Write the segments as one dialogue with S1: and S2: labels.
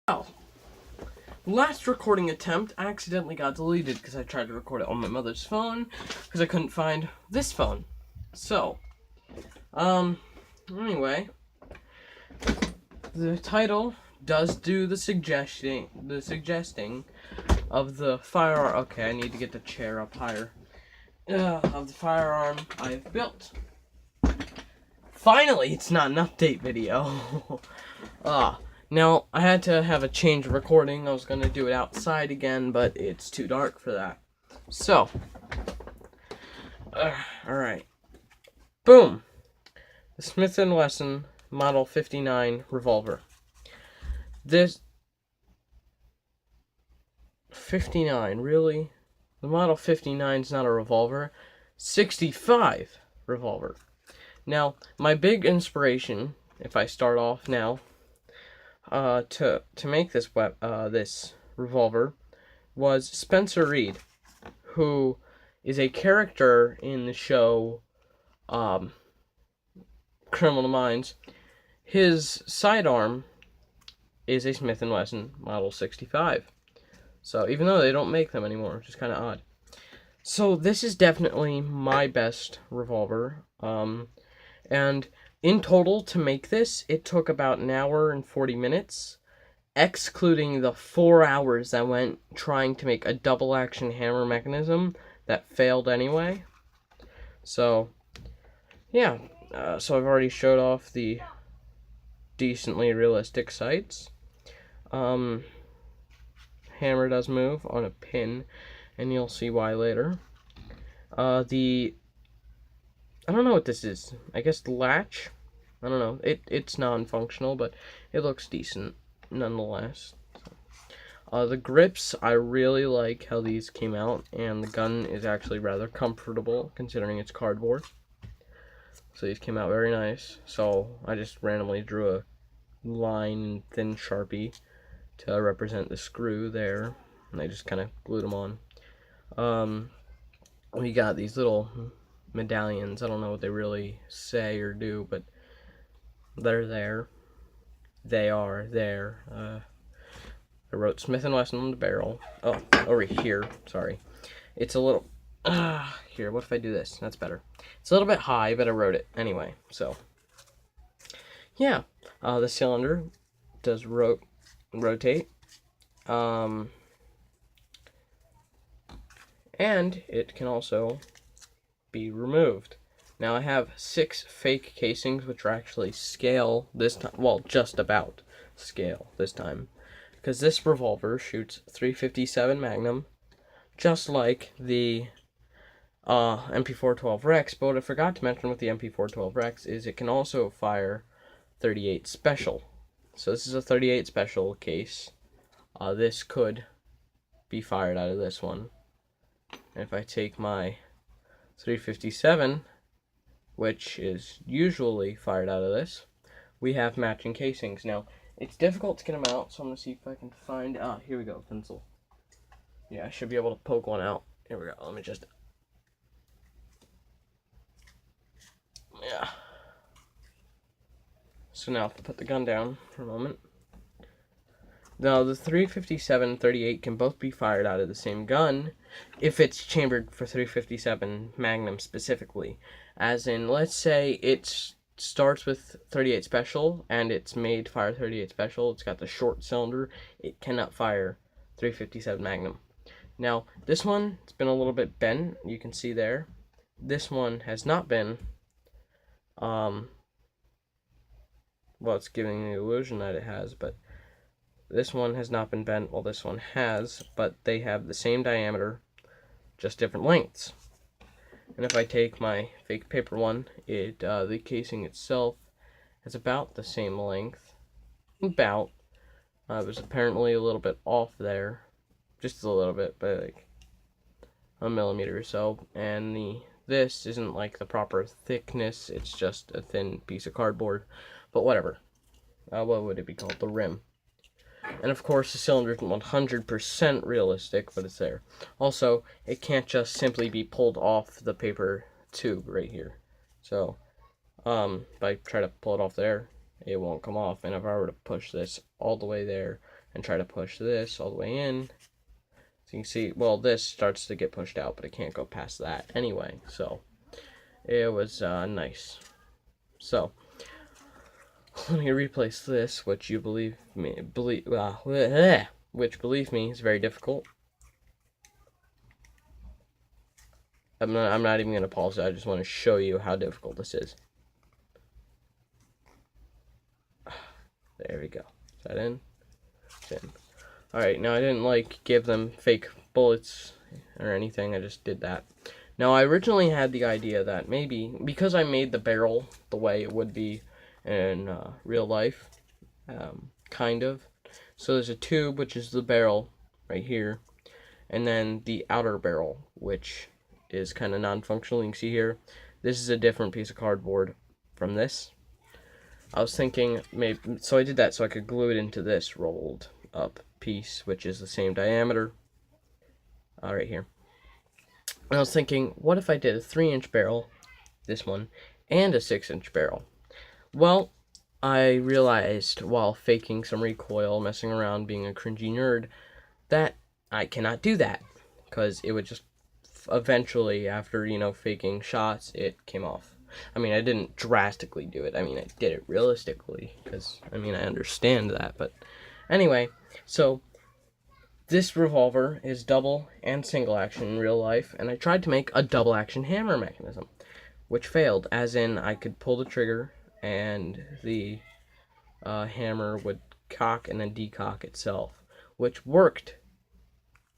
S1: Oh, last recording attempt accidentally got deleted because I tried to record it on my mother's phone because I couldn't find this phone. So, anyway, the title does do the suggesting of the firearm. Okay, I need to get the chair up higher. Of the firearm I've built. Finally, it's not an update video. Now, I had to have a change of recording. I was going to do it outside again, but it's too dark for that. So, alright. Boom! The Smith & Wesson Model 59 revolver. This... 59, really? The Model 59 is not a revolver. 65 revolver. Now, my big inspiration, if I start off now, to make this this revolver was Spencer Reed, who is a character in the show Criminal Minds. His sidearm is a Smith & Wesson Model 65. So even though they don't make them anymore, which is kind of odd. So this is definitely my best revolver. And in total, to make this, it took about an hour and 40 minutes, excluding the 4 hours I went trying to make a double-action hammer mechanism that failed anyway. So, yeah. So I've already showed off the decently realistic sights. Hammer does move on a pin, and you'll see why later. I don't know what this is. I guess the latch? I don't know. It's non-functional, but it looks decent nonetheless. The grips, I really like how these came out, and the gun is actually rather comfortable considering it's cardboard. So these came out very nice. So I just randomly drew a line in thin Sharpie to represent the screw there, and I just kind of glued them on. We got these little medallions. I don't know what they really say or do, but they're there. They are there. I wrote Smith & Wesson on the barrel. Oh, over here. Sorry. It's a little... here, what if I do this? That's better. It's a little bit high, but I wrote it anyway. So, yeah. The cylinder does rotate. And it can also be removed. Now I have 6 fake casings which are actually scale this time. Well, just about scale this time. Because this revolver shoots .357 Magnum, just like the MP412 Rex. But what I forgot to mention with the MP412 Rex is it can also fire .38 Special. So this is a .38 Special case. This could be fired out of this one. And if I take my .357, which is usually fired out of this, we have matching casings. Now, it's difficult to get them out, so I'm going to see if I can find... here we go, pencil. Yeah, I should be able to poke one out. Here we go, let me just... Yeah. So now, if I put the gun down for a moment... Now, the .357 .38 can both be fired out of the same gun if it's chambered for .357 Magnum specifically. As in, let's say it starts with .38 Special and it's made to fire .38 Special. It's got the short cylinder. It cannot fire .357 Magnum. Now, this one, it's been a little bit bent. You can see there. This one has not been. Well, it's giving the illusion that it has, but this one has not been bent, while this one has, but they have the same diameter, just different lengths. And if I take my fake paper one, the casing itself has about the same length. About. It was apparently a little bit off there, just a little bit, but like a millimeter or so. And this isn't like the proper thickness, it's just a thin piece of cardboard, but whatever. What would it be called? The rim. And of course, the cylinder isn't 100% realistic, but it's there. Also, it can't just simply be pulled off the paper tube right here. So, if I try to pull it off there, it won't come off. And if I were to push this all the way there, and try to push this all the way in. So you can see, well, this starts to get pushed out, but it can't go past that anyway. So it was nice. So let me replace this, which you believe me, which believe me is very difficult. I'm not even gonna pause it. I just want to show you how difficult this is. There we go. Is that in? It's in. Alright, now I didn't give them fake bullets or anything. I just did that. Now I originally had the idea that maybe because I made the barrel the way it would be in real life, kind of. So there's a tube, which is the barrel right here, and then the outer barrel, which is kind of non-functional. You can see here, this is a different piece of cardboard from this. I was thinking maybe, so I did that so I could glue it into this rolled up piece, which is the same diameter, right here. And I was thinking, what if I did a 3-inch barrel, this one, and a 6-inch barrel? Well, I realized while faking some recoil, messing around, being a cringy nerd, that I cannot do that, because it would just eventually, after, faking shots, it came off. I mean, I didn't drastically do it. I mean, I did it realistically, because, I understand that, but anyway, so this revolver is double and single action in real life, and I tried to make a double action hammer mechanism, which failed, as in I could pull the trigger, and the hammer would cock and then decock itself, which worked,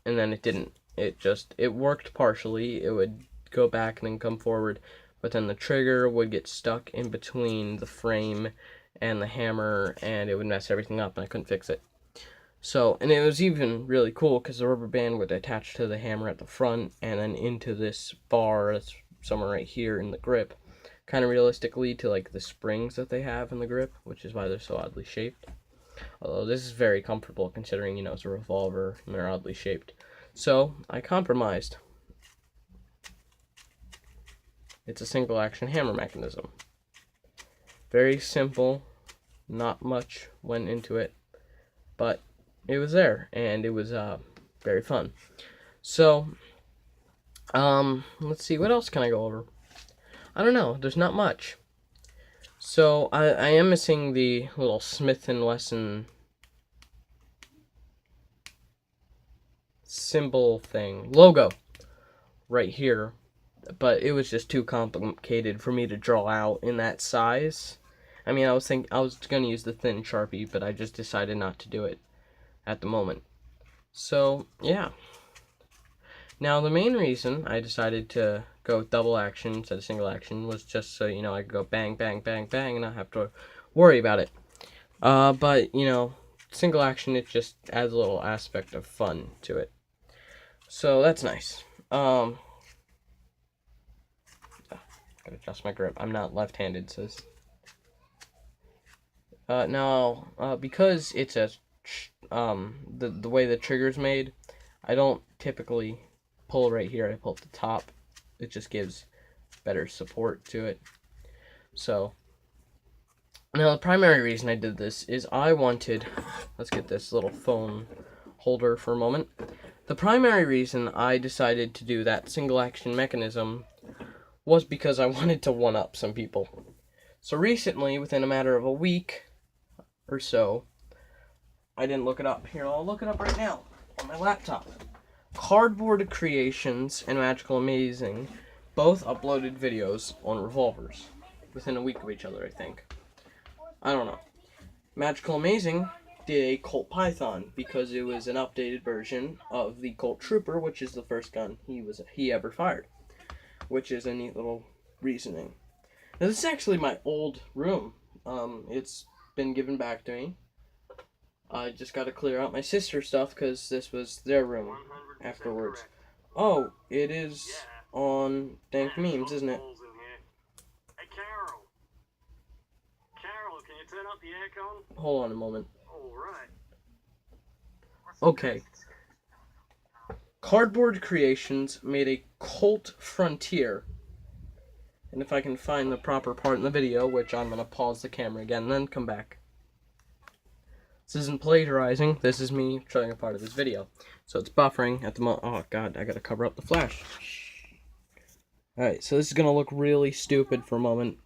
S1: and then it didn't. It worked partially. It would go back and then come forward, but then the trigger would get stuck in between the frame and the hammer, and it would mess everything up, and I couldn't fix it. So, and it was even really cool because the rubber band would attach to the hammer at the front and then into this bar that's somewhere right here in the grip, kind of realistically to the springs that they have in the grip, which is why they're so oddly shaped. Although this is very comfortable considering, it's a revolver and they're oddly shaped. So, I compromised. It's a single action hammer mechanism. Very simple, not much went into it, but it was there, and it was very fun. So, let's see, what else can I go over? I don't know, there's not much. So, I am missing the little Smith & Wesson symbol thing, logo, right here. But it was just too complicated for me to draw out in that size. I was going to use the thin Sharpie, but I just decided not to do it at the moment. So, yeah. Now, the main reason I decided to go with double action instead of single action was just so, I could go bang, bang, bang, bang, and not have to worry about it. But, single action, it just adds a little aspect of fun to it. So, that's nice. Gotta adjust my grip. I'm not left-handed, so now, because it's the way the trigger's made, I don't typically pull right here. I pull at the top. It just gives better support to it. So, now the primary reason I did this is I wanted, let's get this little phone holder for a moment. The primary reason I decided to do that single action mechanism was because I wanted to one-up some people. So recently, within a matter of a week or so, I didn't look it up. Here, I'll look it up right now on my laptop. Cardboard Creations and Magical Amazing both uploaded videos on revolvers within a week of each other, I think. I don't know. Magical Amazing did a Colt Python because it was an updated version of the Colt Trooper, which is the first gun he ever fired, which is a neat little reasoning. Now, this is actually my old room. It's been given back to me. I just got to clear out my sister's stuff because this was their room afterwards. Oh, it is on Dank Memes, isn't it?
S2: Hey, Carol. Carol, can you turn up the aircon?
S1: Hold on a moment.
S2: All right.
S1: Okay. Cardboard Creations made a Colt Frontier. And if I can find the proper part in the video, which I'm going to pause the camera again and then come back. This isn't plagiarizing. This is me showing a part of this video. So it's buffering at the moment. Oh god, I gotta cover up the flash. Alright, so this is gonna look really stupid for a moment.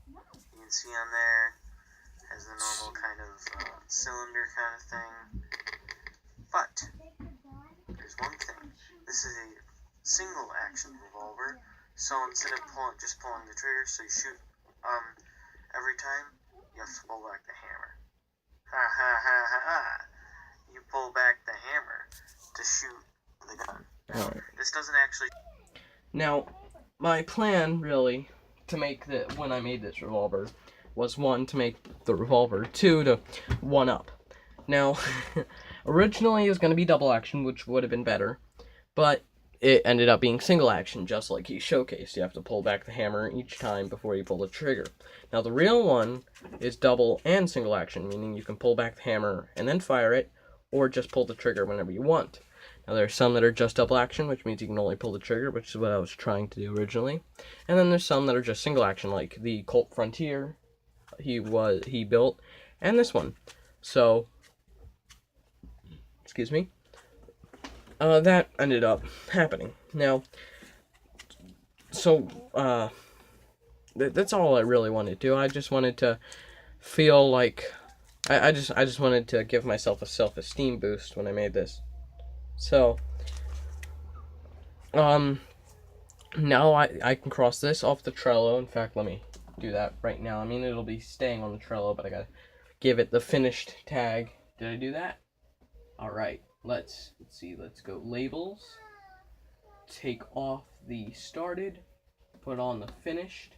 S2: You can see on there has the normal kind of cylinder kind of thing. But there's one thing. This is a single action revolver. So instead of just pulling the trigger, so you shoot every time, you have to pull back the hammer. Ha ha ha ha ha. You pull back the hammer to shoot the gun.
S1: Alright.
S2: This doesn't actually.
S1: Now, my plan, really, to make when I made this revolver, was 1, to make the revolver, 2, to 1-up. Now, originally it was going to be double action, which would have been better, but it ended up being single action, just like he showcased. You have to pull back the hammer each time before you pull the trigger. Now, the real one is double and single action, meaning you can pull back the hammer and then fire it, or just pull the trigger whenever you want. Now, there are some that are just double action, which means you can only pull the trigger, which is what I was trying to do originally. And then there's some that are just single action, like the Colt Frontier he built, and this one. So, excuse me. That ended up happening. Now, so, that's all I really wanted to do. I just wanted to feel like, I just wanted to give myself a self-esteem boost when I made this. So, now I can cross this off the Trello. In fact, let me do that right now. I mean, it'll be staying on the Trello, but I gotta give it the finished tag. Did I do that? Alright, let's see, let's go labels, take off the started, put on the finished,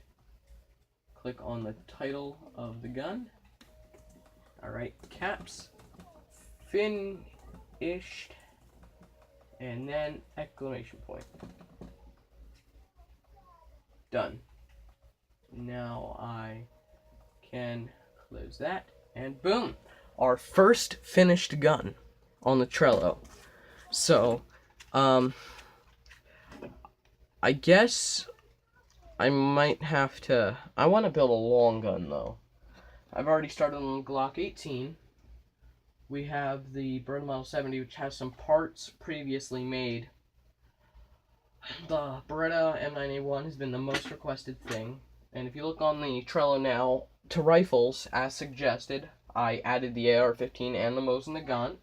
S1: click on the title of the gun, alright, caps, finished, and then exclamation point. Done. Now I can close that, and boom! Our first finished gun on the Trello. So, I guess I might have to. I want to build a long gun though. I've already started on the Glock 18. We have the Beretta Model 70, which has some parts previously made. The Beretta M9A1 has been the most requested thing. And if you look on the Trello now, to rifles, as suggested, I added the AR-15 and the Mosin Nagant.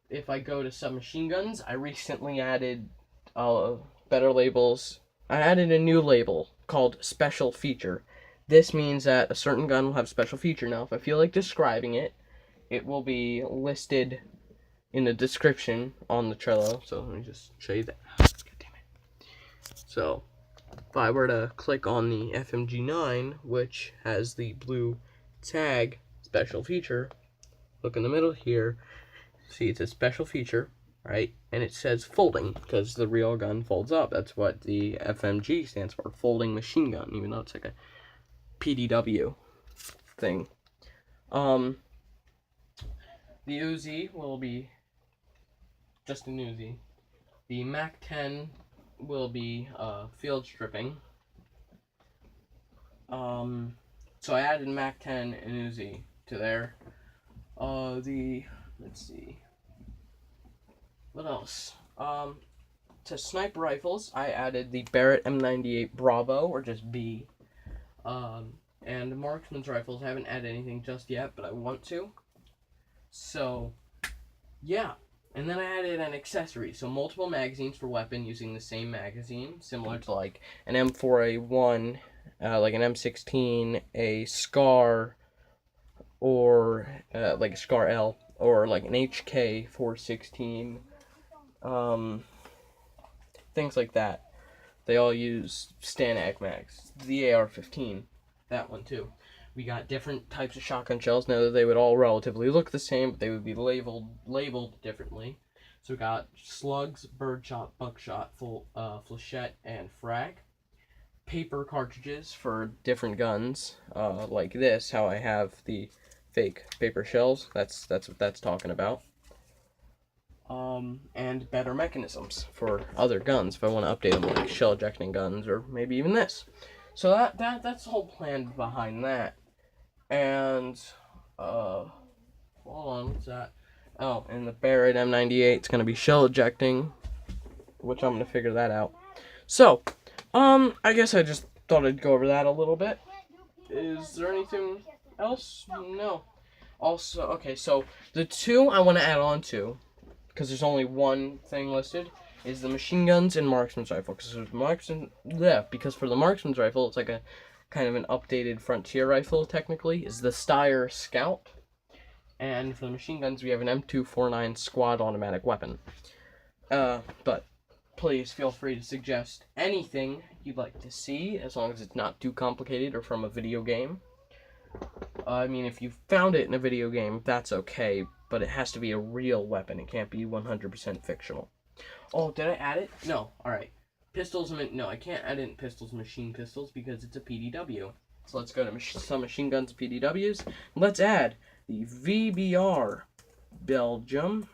S1: If I go to submachine guns, I recently added better labels. I added a new label called Special Feature. This means that a certain gun will have special feature. Now, if I feel like describing it, it will be listed in the description on the Trello. So let me just show you that. God damn it. So, if I were to click on the FMG9, which has the blue tag special feature, look in the middle here, see it's a special feature, right? And it says folding, because the real gun folds up. That's what the FMG stands for, folding machine gun, even though it's like a PDW thing. The Uzi will be just an Uzi. The MAC-10 will be field stripping. So I added MAC-10 and Uzi to there. Let's see. What else? To sniper rifles, I added the Barrett M98 Bravo, or just B. And marksman's rifles, I haven't added anything just yet, but I want to. So, yeah. And then I added an accessory, so multiple magazines for weapon using the same magazine, similar to like an M4A1, like an M16, a SCAR, or like a SCAR L, or like an HK 416, things like that. They all use Stanag mags. The AR-15, that one too. We got different types of shotgun shells. Now they would all relatively look the same, but they would be labeled differently. So we got slugs, birdshot, buckshot, flechette, and frag. Paper cartridges for different guns, like this. How I have the fake paper shells. That's what that's talking about. And better mechanisms for other guns if I want to update them, like shell ejecting guns, or maybe even this. So that's the whole plan behind that. And, hold on, what's that? Oh, and the Barrett M98 is going to be shell ejecting, which I'm going to figure that out. So, I guess I just thought I'd go over that a little bit. Is there anything else? No. Also, okay, so the two I want to add on to, because there's only one thing listed, is the machine guns and marksman's rifle. Because for the marksman's rifle, it's like a kind of an updated frontier rifle. Technically, is the Steyr Scout, and for the machine guns, we have an M249 squad automatic weapon. But please feel free to suggest anything you'd like to see, as long as it's not too complicated or from a video game. I mean, if you found it in a video game, that's okay, but it has to be a real weapon. It can't be 100% fictional. Oh, did I add it? No. Alright. Pistols, no, I can't add in pistols, machine pistols, because it's a PDW. So let's go to some machine guns, PDWs. Let's add the VBR Belgium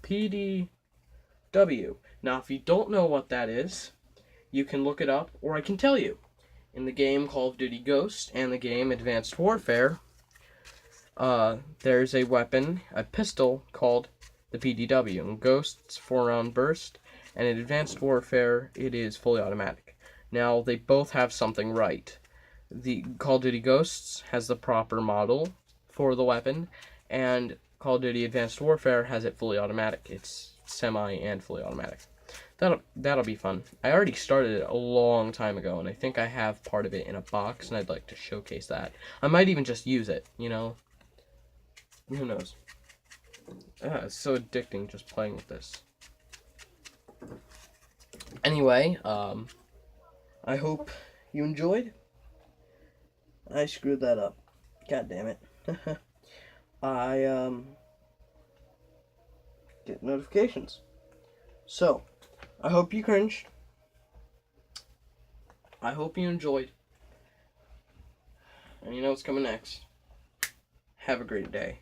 S1: PDW. Now, if you don't know what that is, you can look it up, or I can tell you. In the game Call of Duty Ghost and the game Advanced Warfare, there's a weapon, a pistol, called the PDW. In Ghost's 4-round burst, and in Advanced Warfare, it is fully automatic. Now, they both have something right. The Call of Duty Ghosts has the proper model for the weapon, and Call of Duty Advanced Warfare has it fully automatic. It's semi and fully automatic. That'll be fun. I already started it a long time ago, and I think I have part of it in a box, and I'd like to showcase that. I might even just use it, you know? Who knows? It's so addicting just playing with this. Anyway, I hope you enjoyed. I screwed that up. God damn it. I, get notifications. So, I hope you cringed. I hope you enjoyed. And you know what's coming next. Have a great day.